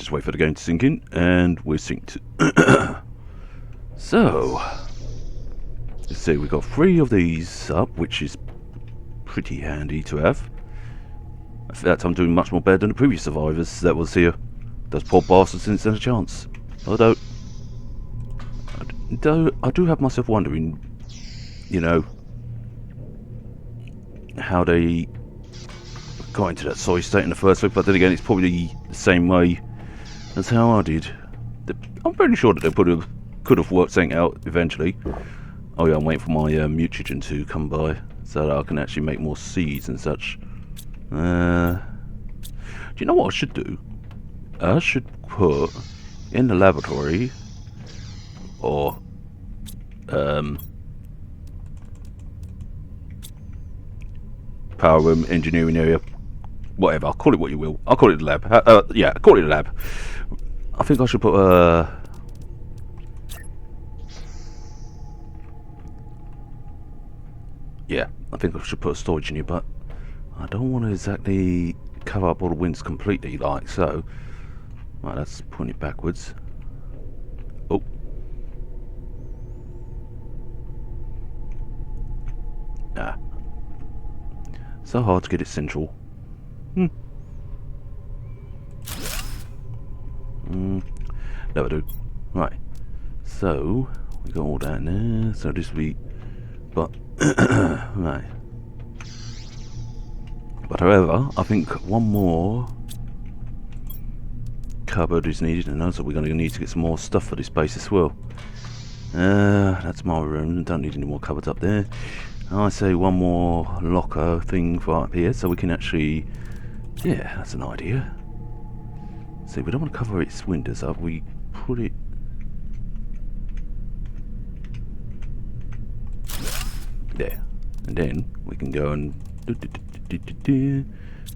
just wait for the game to sink in, and we're synced. So, let's see, we've got 3 of these up, which is pretty handy to have. In fact, I'm doing much more better than the previous survivors that was here. Those poor bastards didn't stand a chance. Although, I do have myself wondering, you know, how they got into that sorry state in the first place, but then again, it's probably the same way as how I did. I'm pretty sure that they could have worked something out eventually. Oh yeah, I'm waiting for my mutagen to come by so that I can actually make more seeds and such. Do you know what I should do? I should put in the laboratory or power room, engineering area, whatever. I'll call it what you will. I'll call it the lab. Yeah, call it the lab. I think I should put yeah, I think I should put a storage in here, but I don't want to exactly cover up all the winds completely, like so. Right, let's point it backwards. Oh. Ah. So hard to get it central. Never do. Right. So, we got all that in there. So this will be... But... right. But however, I think one more cupboard is needed, and also we're going to need to get some more stuff for this base as well. That's my room. Don't need any more cupboards up there. I say one more locker thing for up here, so we can actually... Yeah, that's an idea. See, we don't want to cover its windows up. We put it... there. And then we can go and...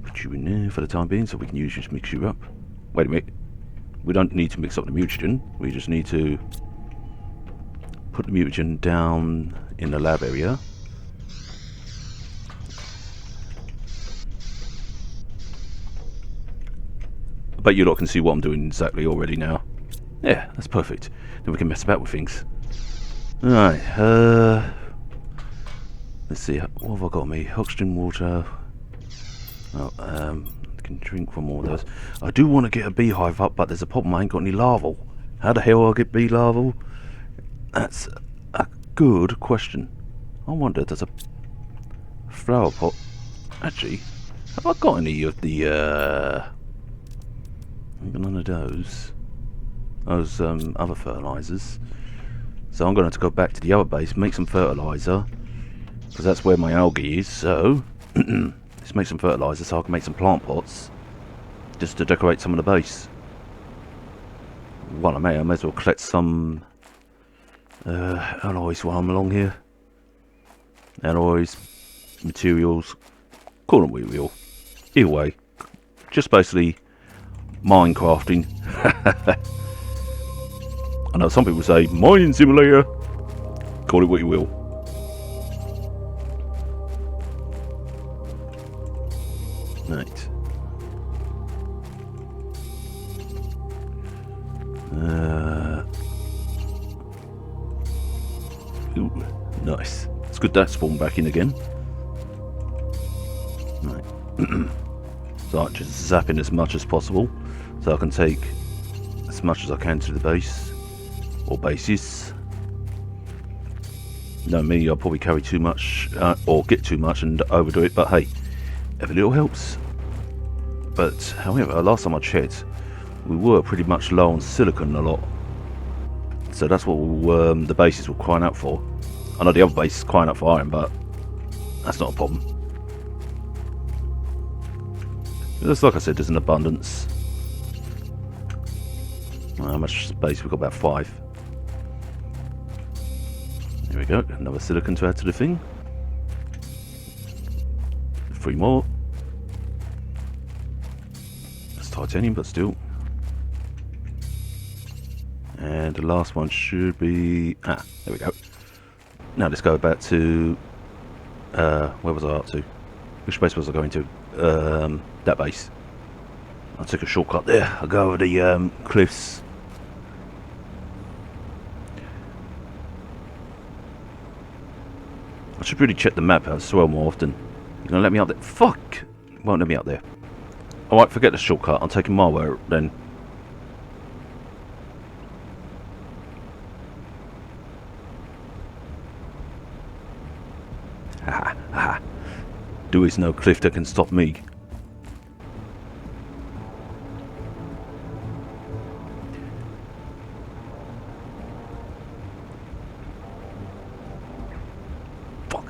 put you in there for the time being, so we can use just mix you up. Wait a minute. We don't need to mix up the mutagen. We just need to put the mutagen down in the lab area. But you lot can see what I'm doing exactly already now. Yeah, that's perfect. Then we can mess about with things. Alright, let's see, what have I got on me? Oxygen, water. Oh, I can drink from all those. I do want to get a beehive up, but there's a problem, I ain't got any larval. How the hell will I get bee larval? That's a good question. I wonder, does a flower pot... Actually, have I got any of the, none of those other fertilizers? So I'm going to have to go back to the other base, make some fertilizer, because that's where my algae is. So let's make some fertilizer so I can make some plant pots just to decorate some of the base. While I may as well collect some alloys while I'm along here. Alloys, materials, call them what you will. Either way, just basically Minecrafting. I know some people say mining simulator. Call it what you will. Right. Ooh, nice. It's good that spawned back in again. Right. So I'm just zapping as much as possible, so I can take as much as I can to the base or bases. No, me, I'll probably carry too much or get too much and overdo it, but hey, every little helps. But however, last time I checked, we were pretty much low on silicon a lot, so that's what the bases were crying out for. I know the other base is crying out for iron, but that's not a problem. Just like I said, there's an abundance. How much space? We've got about 5. There we go, another silicon to add to the thing. 3 more. That's titanium, but still. And the last one should be... there we go. Now let's go back to... where was I up to? Which base was I going to? That base. I'll take a shortcut there. I'll go over the cliffs. I should really check the map out as well more often. You're gonna let me up there? Fuck! It won't let me up there. Alright, forget the shortcut. I'm taking my way then. Ha ha. There is no cliff that can stop me. Fuck.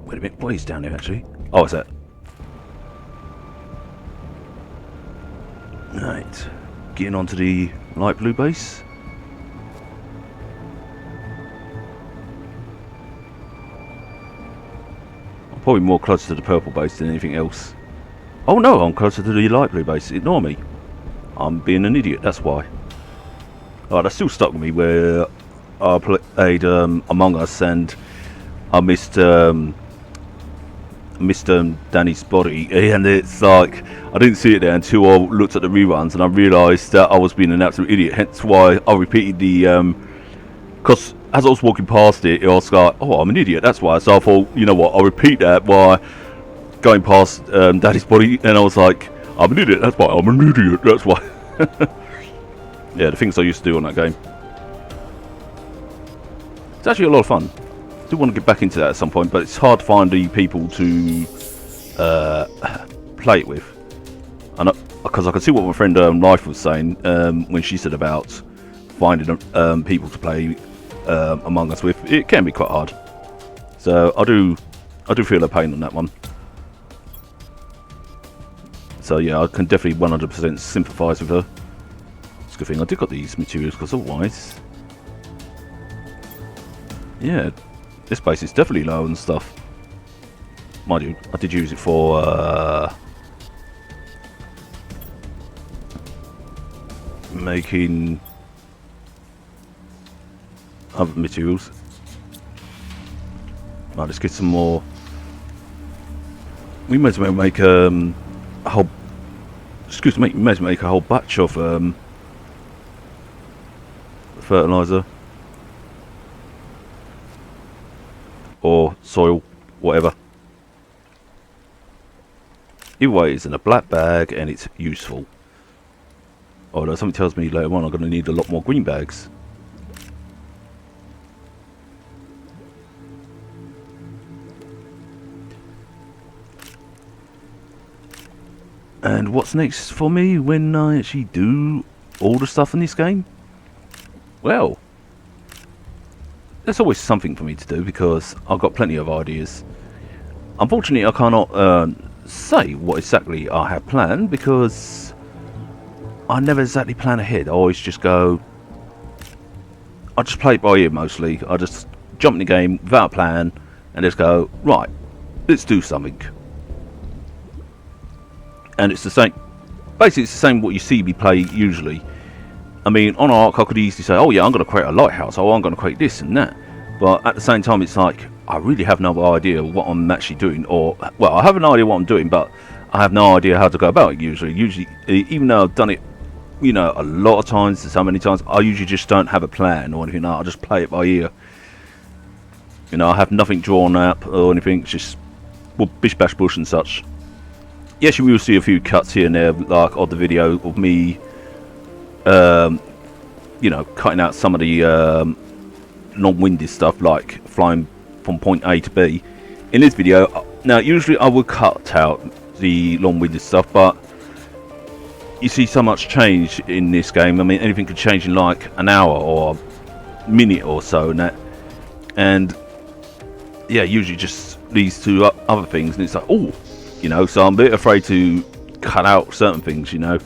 Wait a minute, what is down there actually? Oh, it's that. Right. Getting onto the light blue base. Probably more closer to the purple base than anything else. Oh no, I'm closer to the light blue base. Ignore me. I'm being an idiot, that's why. Alright, that's still stuck with me where I played Among Us and I missed Danny's body, and it's like I didn't see it there until I looked at the reruns and I realised that I was being an absolute idiot, hence why I repeated the because as I was walking past it, it was like, oh, I'm an idiot, that's why. So I thought, you know what, I'll repeat that while going past Daddy's body, and I was like, I'm an idiot, that's why, I'm an idiot, that's why. Yeah, the things I used to do on that game. It's actually a lot of fun. I do want to get back into that at some point, but it's hard to find the people to play it with. And because I can see what my friend Life was saying when she said about finding people to play Among Us with. It can be quite hard. So I do feel a pain on that one. So yeah, I can definitely 100% sympathise with her. It's a good thing I did got these materials, because otherwise, yeah, this base is definitely low and stuff. Mind you, I did use it for making other materials. Right, let's get some more. We may as well make a whole. Excuse me, we may as well make a whole batch of fertilizer or soil, whatever. Either way, it's in a black bag and it's useful. Although something tells me later on I'm going to need a lot more green bags. And what's next for me when I actually do all the stuff in this game? Well, there's always something for me to do because I've got plenty of ideas. Unfortunately, I cannot say what exactly I have planned because I never exactly plan ahead. I always just go. I just play it by ear mostly. I just jump in the game without a plan and just go, right, let's do something. And it's the same. Basically, it's the same what you see me play usually. I mean, on Ark, I could easily say, oh yeah, I'm going to create a lighthouse. Oh, I'm going to create this and that. But at the same time, it's like, I really have no idea what I'm actually doing. Or, well, I have an idea what I'm doing, but I have no idea how to go about it usually. Usually, even though I've done it, you know, a lot of times, so many times, I usually just don't have a plan or anything. I just play it by ear. You know, I have nothing drawn up or anything. It's just, well, bish bash bush and such. Yes, you will see a few cuts here and there, like on the video of me, you know, cutting out some of the long-winded stuff, like flying from point A to B. In this video, now usually I would cut out the long-winded stuff, but you see so much change in this game. I mean, anything could change in like an hour or a minute or so, and yeah, usually just leads to other things, and it's like, oh. You know, so I'm a bit afraid to cut out certain things, you know.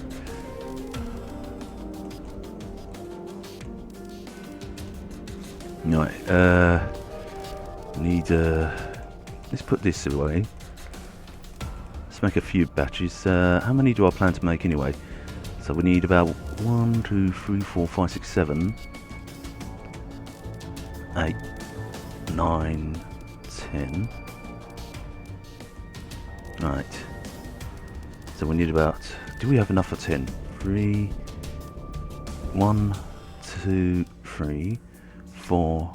Right, need, let's put this away. Let's make a few batches. How many do I plan to make anyway? So we need about 1, 2, 3, 4, 5, 6, 7, 8, 9, 10. Right. So we need about... Do we have enough for 10? 3... 1, 2, 3, 4,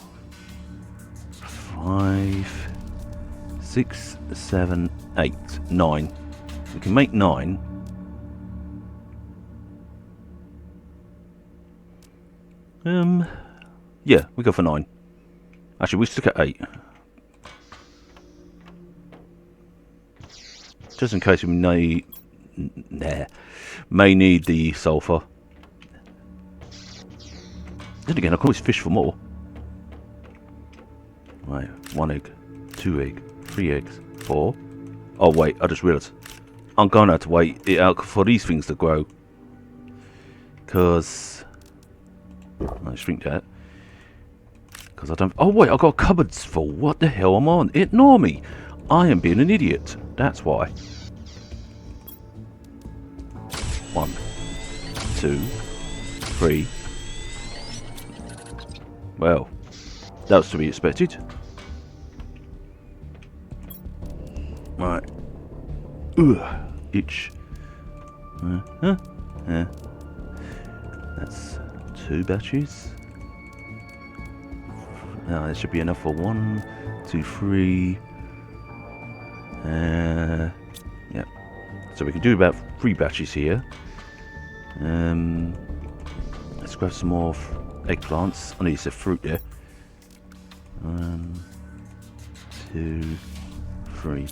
5, 6, 7, 8, 9. We can make 9. Yeah, we go for 9. Actually, we stick at 8. Just in case we may need the sulfur. Then again, I can always fish for more. Right, 1 egg, 2 egg, 3 eggs, 4. Oh wait, I just realised. I'm going to have to wait it out for these things to grow. Because... Let's shrink that. Because I don't... Oh wait, I've got cupboards full. What the hell am I on? Ignore me. I am being an idiot. That's why. 1, 2, 3. Well, that was to be expected. Right. Itch. That's 2 batches. Now that should be enough for 1, 2, 3. Yep. So we can do about 3 batches here. Let's grab some more eggplants. I need some fruit there. 1, 2, 3.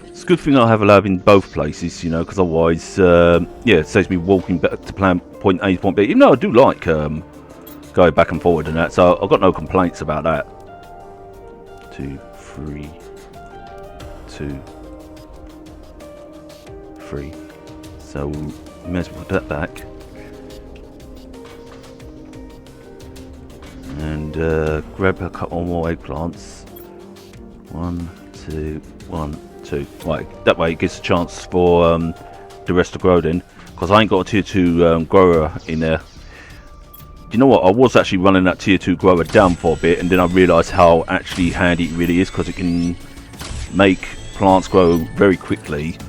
It's a good thing I have a lab in both places, you know, because otherwise, yeah, it saves me walking back to point A to point B. Even though I do like going back and forward and that, so I've got no complaints about that. 2, 3, 2, 3. So we may as well put that back. And grab a couple more eggplants. 1, 2, 1, 2. Right, that way it gives a chance for the rest to grow then. Because I ain't got a tier 2 grower in there. You know what, I was actually running that tier 2 grower down for a bit, and then I realised how actually handy it really is, because it can make plants grow very quickly,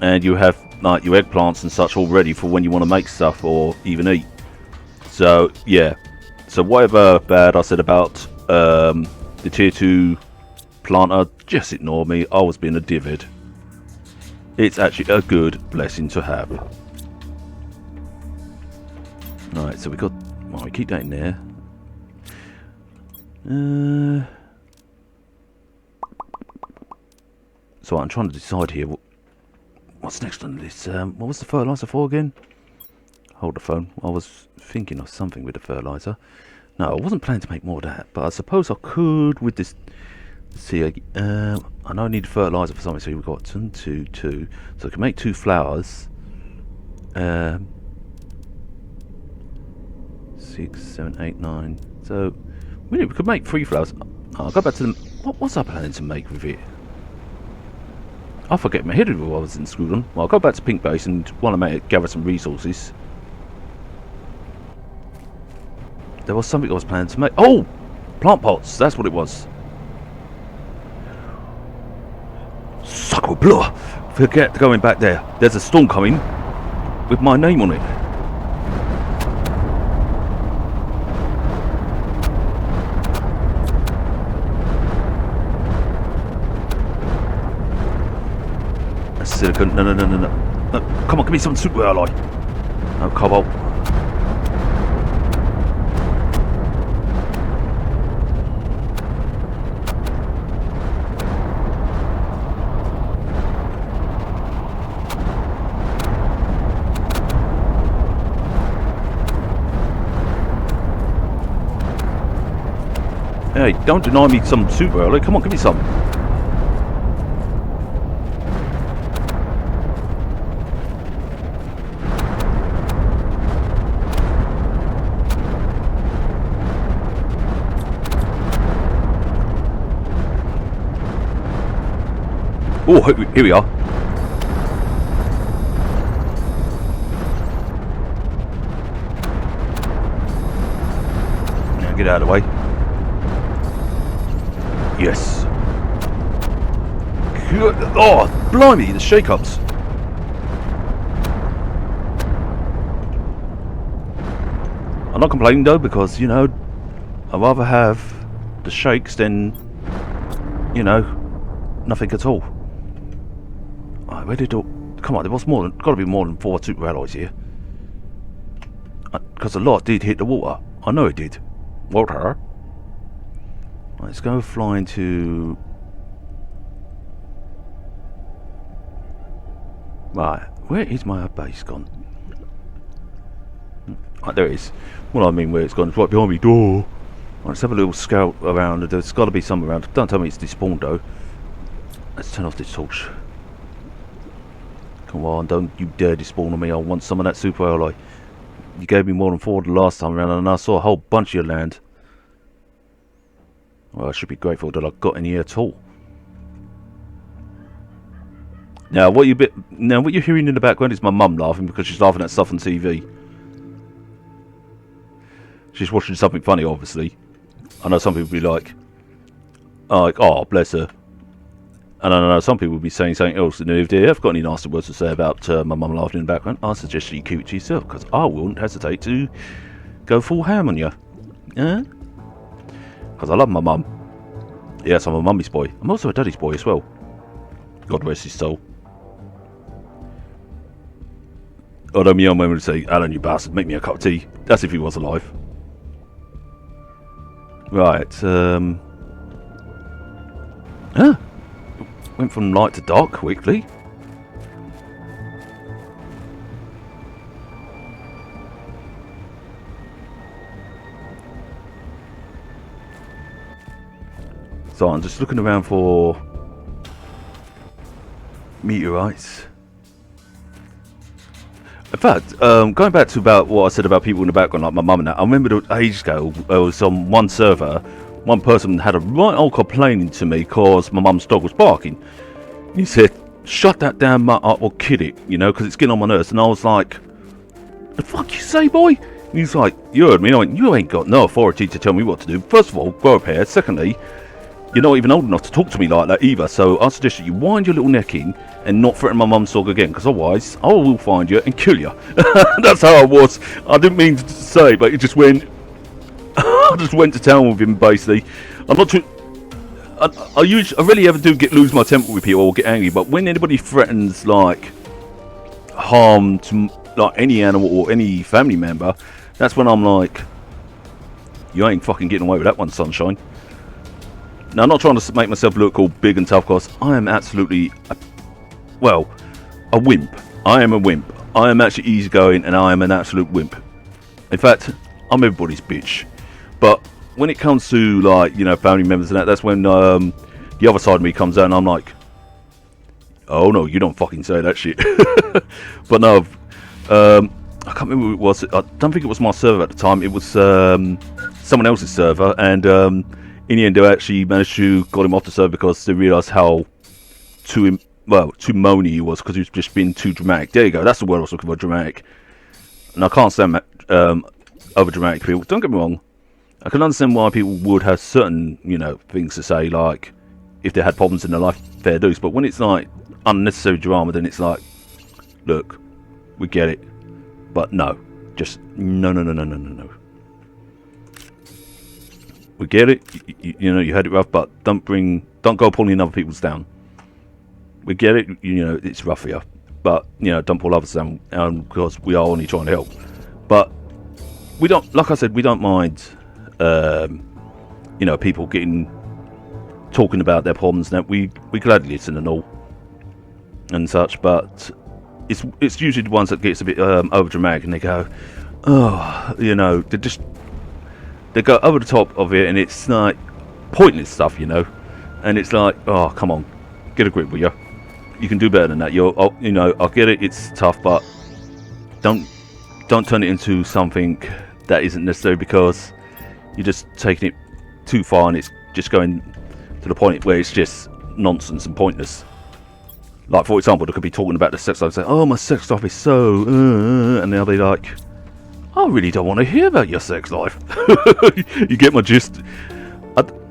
and you have like your eggplants and such all ready for when you want to make stuff or even eat. So yeah, so whatever bad I said about the tier 2 planter, just ignore me. I was being a divot. It's actually a good blessing to have. Right, so we got... Well, we keep that in there. So I'm trying to decide here. What's next on this? What was the fertilizer for again? Hold the phone. I was thinking of something with the fertilizer. No, I wasn't planning to make more of that. But I suppose I could with this... See, I know I need fertilizer for something. So we've got 2, 2, 2. So I can make 2 flowers. 6, 7, 8, 9. So really, we could make 3 flowers. I'll go back to them. What was I planning to make with it? I forget my head while I was in school. Well, I'll go back to Pink Base and want to gather some resources. There was something I was planning to make. Oh, plant pots. That's what it was. Sacre bleu! Forget going back there. There's a storm coming with my name on it. Silicon, no, come on, give me some super alloy. No, cobalt. Hey, don't deny me some super alloy. Come on, give me some. Oh, here we are. Get out of the way. Yes. Oh, blimey, the shake-ups. I'm not complaining though, because, you know, I'd rather have the shakes than, you know, nothing at all. Alright, where did it all... Come on, there was more than... Gotta be more than 4 super alloys here. Because a lot did hit the water. I know it did. Water. Right, let's go flying to... Right, where is my base gone? Right, there it is. Well, I mean where it's gone. It's right behind me. Door. Right, let's have a little scout around. There's got to be some around. Don't tell me it's despawned though. Let's turn off this torch. Come on, don't you dare despawn on me. I want some of that super alloy. You gave me more than 4 the last time around, and I saw a whole bunch of your land. Well, I should be grateful that I got any at all. Now, what you're hearing in the background is my mum laughing because she's laughing at stuff on TV. She's watching something funny, obviously. I know some people will be like, oh, bless her. And I know some people will be saying something else. And if they have got any nasty words to say about my mum laughing in the background, I suggest you keep it to yourself, because I wouldn't hesitate to go full ham on you. Yeah? Because I love my mum. Yes, I'm a mummy's boy. I'm also a daddy's boy as well. God rest his soul. Although my young man would say, Alan, you bastard, make me a cup of tea. That's if he was alive. Right, went from light to dark quickly. So I'm just looking around for meteorites. In fact, going back to about what I said about people in the background, like my mum and that, I remember ages ago, there was on one server, one person had a right old complaining to me because my mum's dog was barking. He said, shut that damn mutt up or kid it, you know, because it's getting on my nerves. And I was like, the fuck you say, boy? And he's like, you heard me. And I went, you ain't got no authority to tell me what to do. First of all, grow a pair. Secondly, you're not even old enough to talk to me like that either. So I suggest that you wind your little neck in and not threaten my mum's dog again, because otherwise I will find you and kill you. That's how I was. I didn't mean to say, but it just went... I just went to town with him, basically. I'm not too... I really ever do lose my temper with people or get angry, but when anybody threatens, like, harm to, like, any animal or any family member, that's when I'm like, you ain't fucking getting away with that one, sunshine. Now, I'm not trying to make myself look all big and tough, because I am absolutely, a wimp. I am a wimp. I am actually easygoing, and I am an absolute wimp. In fact, I'm everybody's bitch. But when it comes to, like, you know, family members and that's when the other side of me comes out, and I'm like, oh no, you don't fucking say that shit. But no, I can't remember who it was. I don't think it was my server at the time. It was someone else's server, and in the end, they actually managed to got him off the server because they realised how too moany he was, because he was just being too dramatic. There you go, that's the word I was looking for, dramatic. And I can't stand over dramatic people. Don't get me wrong, I can understand why people would have certain, you know, things to say, like if they had problems in their life, fair dues. But when it's like unnecessary drama, then it's like, look, we get it, but no, just no. We get it, you know, you had it rough, but don't go pulling other people's down. We get it, you know, it's rough here, but, you know, don't pull others down, because we are only trying to help. But we don't, like I said, we don't mind, you know, people talking about their problems. Now we gladly listen and all and such, but it's usually the ones that gets a bit over dramatic, and they go, oh, you know, they go over the top of it, and it's like pointless stuff, you know, and it's like, oh, come on, get a grip, will you? You can do better than that. You know, I get it, it's tough, but don't turn it into something that isn't necessary, because you're just taking it too far, and it's just going to the point where it's just nonsense and pointless. Like, for example, they could be talking about the sex life, say, oh, my sex life is so, and they'll be like, I really don't want to hear about your sex life. You get my gist.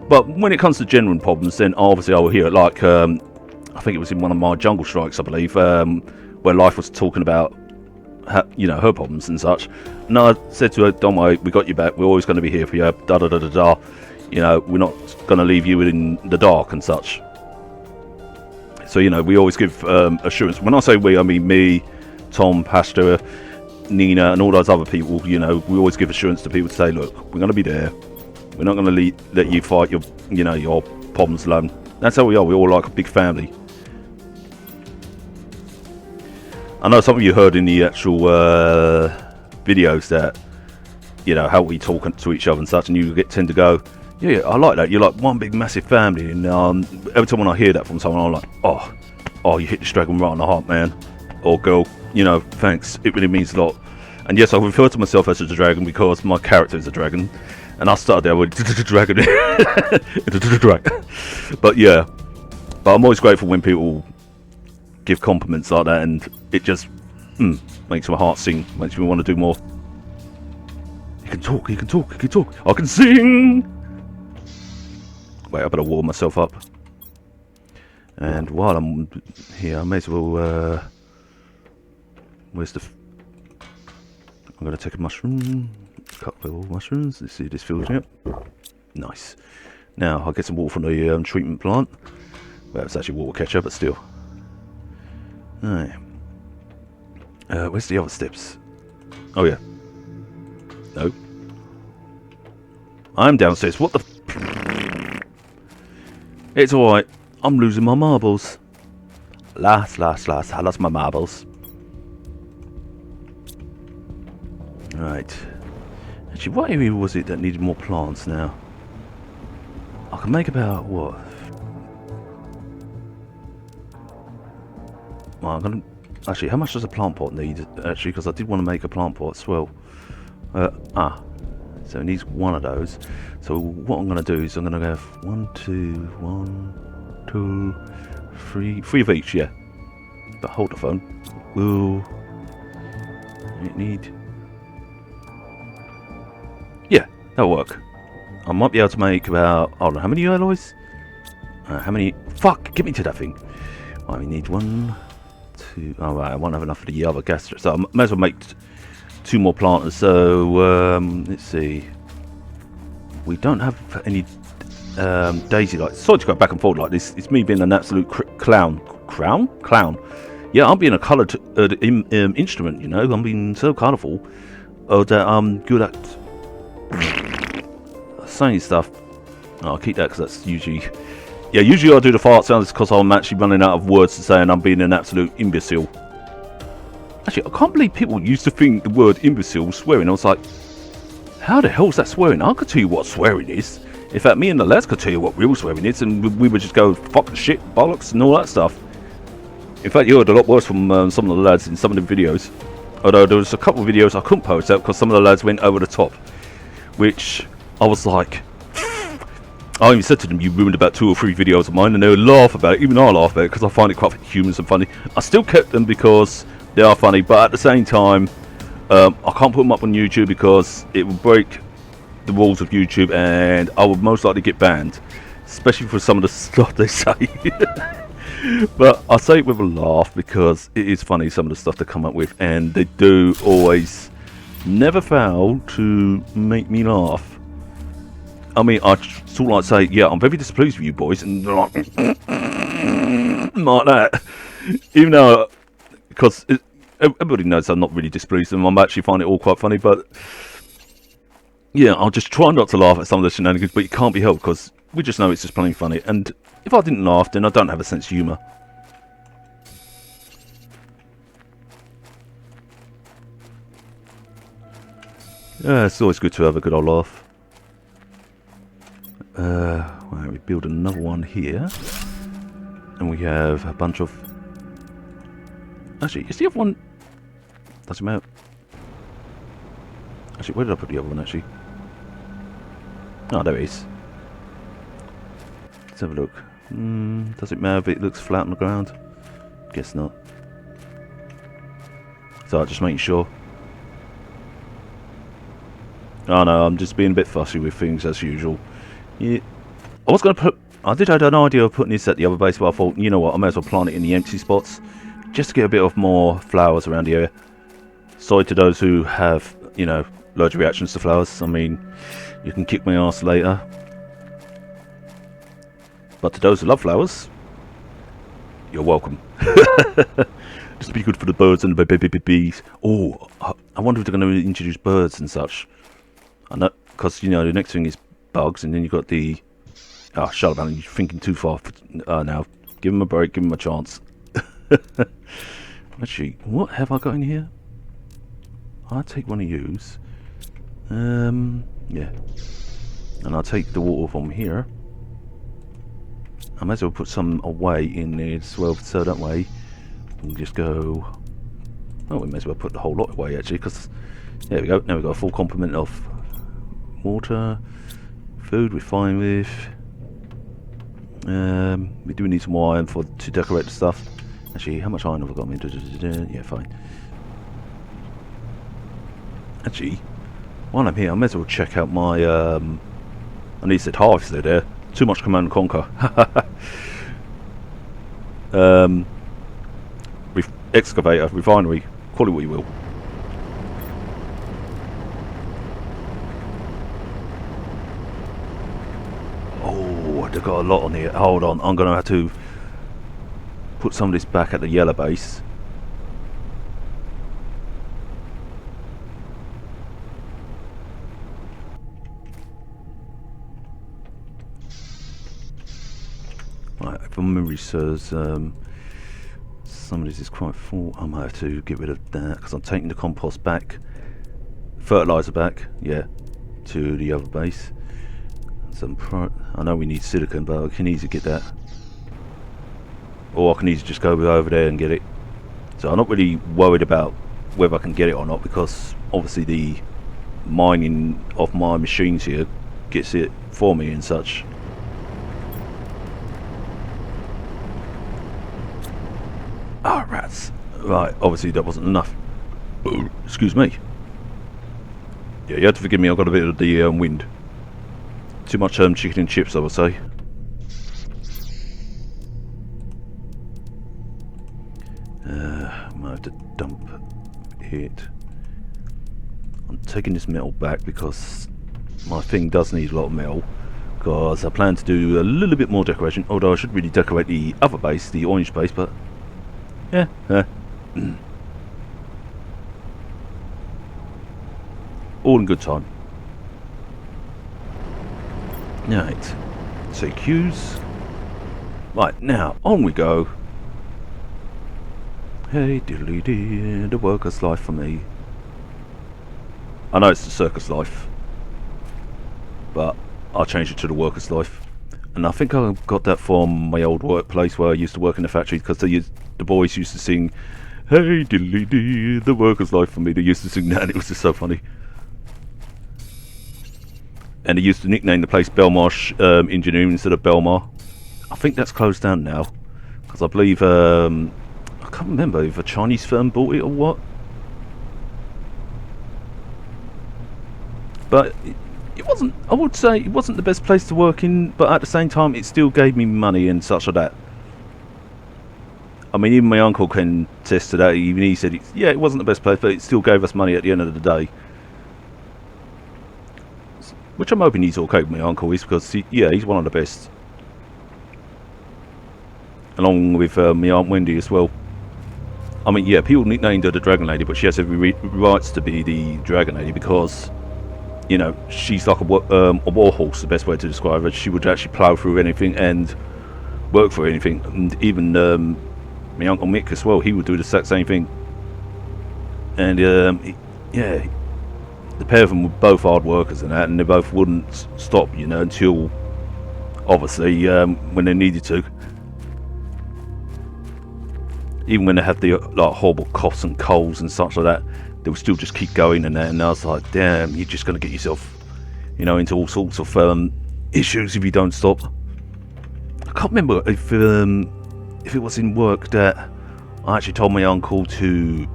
But when it comes to genuine problems, then obviously I will hear it. Like, I think it was in one of my Jungle Strikes, I believe, where Life was talking about, her problems and such. And I said to her, don't worry, we got you back. We're always going to be here for you. Da da da da da. We're not going to leave you in the dark and such. So, we always give assurance. When I say we, I mean me, Tom, Pastor, Nina, and all those other people. We always give assurance to people to say, look, we're going to be there. We're not going to let you fight your problems alone. That's how we are. We're all like a big family. I know some of you heard in the actual videos that, how we talk to each other and such, and you tend to go, yeah, I like that. You're like one big massive family. And every time when I hear that from someone, I'm like, oh, you hit the dragon right on the heart, man, or girl. Thanks. It really means a lot. And yes, I refer to myself as a dragon because my character is a dragon. And I started there with dragon. But yeah. But I'm always grateful when people give compliments like that, and it just makes my heart sing, makes me want to do more. You can talk. I can sing! Wait, I better warm myself up. And while I'm here, I may as well, I'm going to take a mushroom. Couple of mushrooms. Let's see if this fills me up. Nice. Now I'll get some water from the treatment plant. Well, it's actually water catcher, but still. Alright. Where's the other steps? Oh yeah. No. I'm downstairs. What the? It's alright. I'm losing my marbles. I lost my marbles. Right. Actually, what area was it that needed more plants now? I can make about, what? Well, I'm gonna... Actually, how much does a plant pot need? Actually, because I did want to make a plant pot as well. So it needs one of those. So what I'm going to do is I'm going to have 1, 2, 3... 3 of each, yeah. But hold the phone. Will it need... Yeah, that'll work. I might be able to make about... I don't know, how many alloys? How many... Fuck, get me to that thing. Right, we need 1, 2... Oh, right, I won't have enough for the other gas. So I may as well make 2 more planters. So, let's see. We don't have any daisy lights. Sorry to go back and forth like this. It's me being an absolute clown. Clown? Yeah, I'm being a coloured instrument, I'm being so colourful. That I'm good at... saying stuff. I'll keep that because that's usually... Yeah, usually I do the fart sounds because I'm actually running out of words to say and I'm being an absolute imbecile. Actually, I can't believe people used to think the word imbecile was swearing. I was like, how the hell is that swearing? I could tell you what swearing is. In fact, me and the lads could tell you what real swearing is, and we would just go fuck, shit, bollocks and all that stuff. In fact, you heard a lot worse from some of the lads in some of the videos. Although there was a couple of videos I couldn't post out because some of the lads went over the top. Which... I was like, I even said to them, you ruined about 2 or 3 videos of mine, and they would laugh about it. Even I laugh about it because I find it quite humorous and funny. I still kept them because they are funny, but at the same time, I can't put them up on YouTube because it will break the rules of YouTube, and I would most likely get banned, especially for some of the stuff they say. But I say it with a laugh because it is funny, some of the stuff they come up with, and they do always never fail to make me laugh. I mean, I sort of like say, yeah, I'm very displeased with you boys, and they're like, like that. Even though, because everybody knows I'm not really displeased, and I'm actually finding it all quite funny, but yeah, I'll just try not to laugh at some of the shenanigans, but you can't be helped, because we just know it's just plain funny, and if I didn't laugh, then I don't have a sense of humour. Yeah, it's always good to have a good old laugh. Well, we build another one here, and we have a bunch of... Actually, is the other one... Doesn't matter. Actually, where did I put the other one, actually? Oh, there it is. Let's have a look. Does it matter if it looks flat on the ground? Guess not. So I'm just making sure. Oh no, I'm just being a bit fussy with things as usual. Yeah, I was going to put... I did have an idea of putting this at the other base, but I thought, you know what, I may as well plant it in the empty spots. Just to get a bit of more flowers around the area. Sorry to those who have, you know, allergic reactions to flowers. I mean, you can kick my ass later. But to those who love flowers, you're welcome. Just be good for the birds and the bees. Oh, I wonder if they're going to introduce birds and such. I know, because, you know, the next thing is bugs, and then you've got the... Oh, shut up, Alan, you're thinking too far now. Give him a break, give him a chance. Actually, what have I got in here? I'll take one of yous. Yeah. And I'll take the water from here. I might as well put some away in there as well, so that way we can just go... Oh, we may as well put the whole lot away, actually, because... There we go, now we've got a full complement of water. Food we're fine with. We do need some more iron to decorate the stuff. Actually, how much iron have I got? Yeah, fine. Actually, while I'm here, I may as well check out my... I need to set hives there. Too much Command and Conquer. Excavator, refinery, call it what you will. Oh, they've got a lot on here. Hold on, I'm going to have to put some of this back at the yellow base. Right, if my memory serves, some of this is quite full. I might have to get rid of that because I'm taking the compost back, fertilizer back, yeah, to the other base. I know we need silicon, but I can easily get that, or I can easily just go over there and get it. So I'm not really worried about whether I can get it or not, because obviously the mining of my machines here gets it for me and such. Ah, rats. Right, obviously that wasn't enough. Oh, excuse me. Yeah, you have to forgive me, I've got a bit of the wind. Too much chicken and chips, I would say. I might have to dump it. I'm taking this metal back because my thing does need a lot of metal. Because I plan to do a little bit more decoration, although I should really decorate the other base, the orange base, but... Yeah, all in good time. Right, so cues. Right, now, on we go. Hey diddly dee, the worker's life for me. I know it's the circus life, but I'll change it to the worker's life. And I think I got that from my old workplace where I used to work in the factory, because the boys used to sing, hey diddly dee, the worker's life for me. They used to sing that, and it was just so funny. And they used to nickname the place Belmarsh Engineering instead of Belmar. I think that's closed down now, because I believe, I can't remember if a Chinese firm bought it or what. But it wasn't, I would say, it wasn't the best place to work in, but at the same time it still gave me money and such like that. I mean, even my uncle can attest to that. Even he said, yeah, it wasn't the best place, but it still gave us money at the end of the day. Which I'm hoping he's okay with, my uncle is, because he's one of the best. Along with my Aunt Wendy as well. I mean, yeah, people nicknamed her the Dragon Lady, but she has every rights to be the Dragon Lady, because, you know, she's like a war horse, the best way to describe her. She would actually plough through anything and work for anything. And even my Uncle Mick as well, he would do the exact same thing. And, yeah, the pair of them were both hard workers and that, and they both wouldn't stop, you know, until, obviously, when they needed to. Even when they had the like horrible coughs and colds and such like that, they would still just keep going and that. And I was like, damn, you're just going to get yourself, you know, into all sorts of issues if you don't stop. I can't remember if it was in work that I actually told my uncle to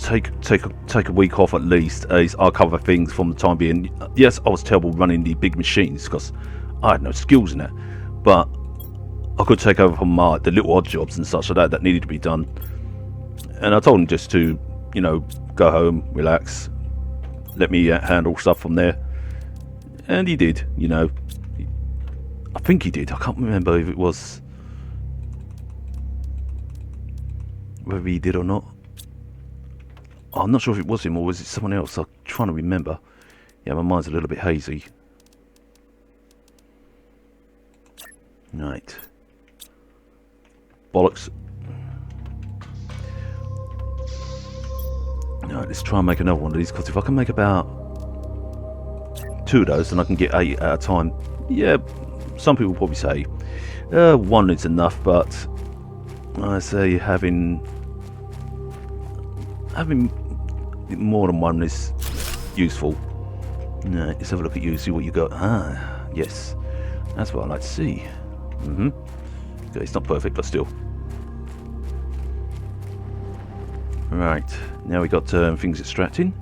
take a week off at least. I'll cover things from the time being. Yes, I was terrible running the big machines because I had no skills in it, but I could take over from the little odd jobs and such like that needed to be done. And I told him just to, you know, go home, relax, let me handle stuff from there. And he did, you know. I think he did. I can't remember if it was whether he did or not. I'm not sure if it was him or was it someone else. I'm trying to remember. Yeah, my mind's a little bit hazy. Right. Bollocks. Alright, let's try and make another one of these, because if I can make about 2 of those, then I can get 8 at a time. Yeah, some people probably say 1 is enough, but I say having more than 1 is useful. Right, let's have a look at you, see what you got. Ah, yes, that's what I like to see. Okay, it's not perfect, but still. Right, now we got things extracting.